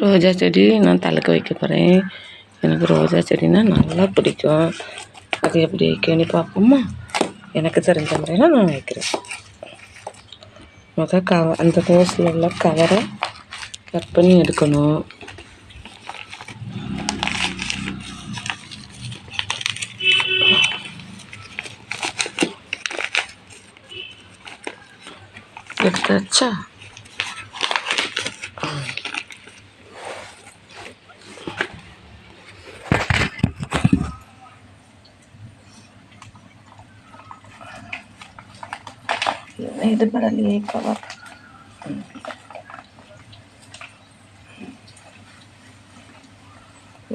ரோஜா செடி நான் தழுக்க வைக்க போகிறேன். எனக்கு ரோஜா செடினா நல்லா பிடிக்கும். அது எப்படி வைக்கன்னு பார்ப்போமா? எனக்கு தெரிஞ்ச முறையில் நான் வைக்கிறேன். அந்த ரோஸில் உள்ள கவரை கட் பண்ணி எடுக்கணும். எடுத்தாச்சா? இது படலையே கவர்.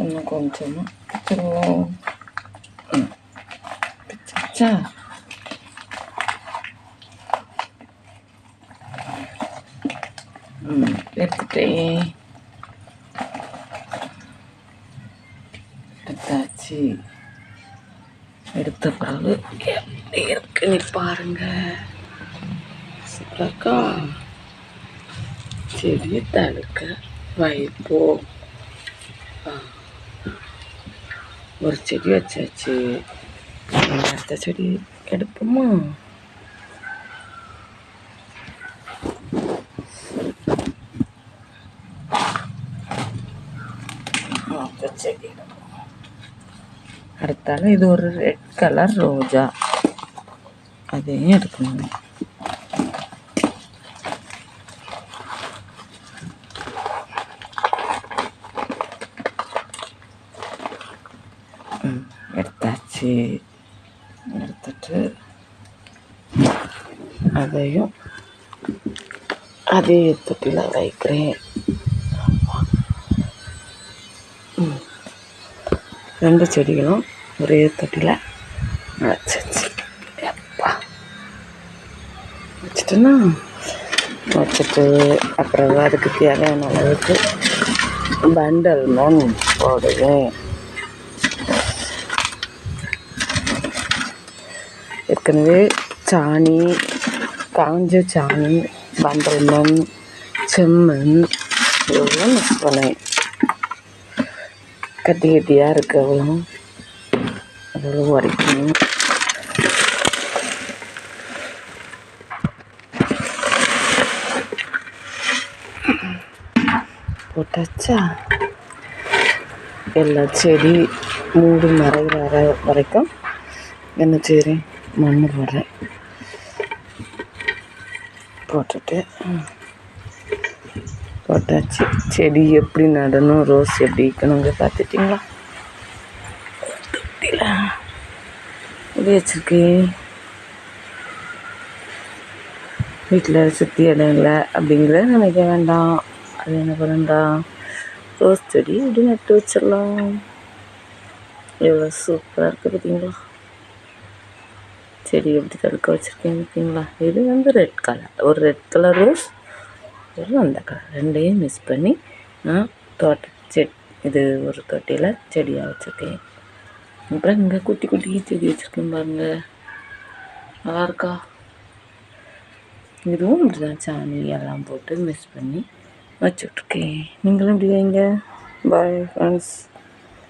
இன்னும் கொஞ்சமாக பிச்சா. எடுத்துட்டேன். எடுத்தாச்சு. எடுத்த பிறகு எப்படி இருக்குன்னு பாருங்க. சூப்பராக்கா. செடியை தழுக்க வைப்போம். ஒரு செடி வச்சாச்சு. அடுத்த செடி எடுப்போமா? செடி அடுத்தால இது ஒரு ரெட் கலர் ரோஜா, அதையும் எடுக்கணும். எடுத்தாச்சு. எடுத்துட்டு அதையும் அதே தொட்டியில் வைக்கிறேன். ரெண்டு செடிகளும் ஒரே தொட்டியில் வச்சாச்சு. எப்பா வச்சுட்டேன்னா வச்சுட்டு அப்புறம் அதுக்கு தேவையான அளவுக்கு பண்டல் மண் போடுவேன். ஏற்கனவே சாணி, காஞ்ச சாணி, பண்டல் மண், செம்மண் இதெல்லாம் மிக்ஸ் பண்ணேன். கட்டி கட்டியாக இருக்கு. அவ்வளோ வரைக்கும் போட்டாச்சா? எல்லா செடி மூடு மறைகிற வரைக்கும் என்ன செய்கிறேன், மண் போடுறேன். போட்டாச்சு. செடி எப்படி நடணும், ரோஸ் எப்படி வைக்கணுங்க பார்த்துட்டிங்களா? தொட்டியில் இப்படி வச்சுருக்கேன். வீட்டில் சுற்றி இடம் இல்லை அப்படிங்கிறத நினைக்க வேண்டாம். அது என்ன பண்ணண்டா, ரோஸ் செடி இப்படி நட்டு வச்சிடலாம். எவ்வளோ சூப்பராக இருக்குது பார்த்தீங்களா? செடி எப்படி தடுக்க வச்சுருக்கேன் பார்த்தீங்களா? இது ரெட் கலர், ஒரு ரெட் கலர் ரோஸ், ஒரு அந்த கலர், ரெண்டையும் மிக்ஸ் பண்ணி நான் இது ஒரு தொட்டியில் செடியாக வச்சுருக்கேன். அப்புறம் இங்கே குட்டி குட்டி செடி வச்சுருக்கேன் பாருங்கள், நல்லா இருக்கா? இதுவும் இப்படி தான் சாணி எல்லாம் போட்டு மிக்ஸ் பண்ணி வச்சுட்ருக்கேன். நீங்களும் இப்படி வைங்க. Bye friends.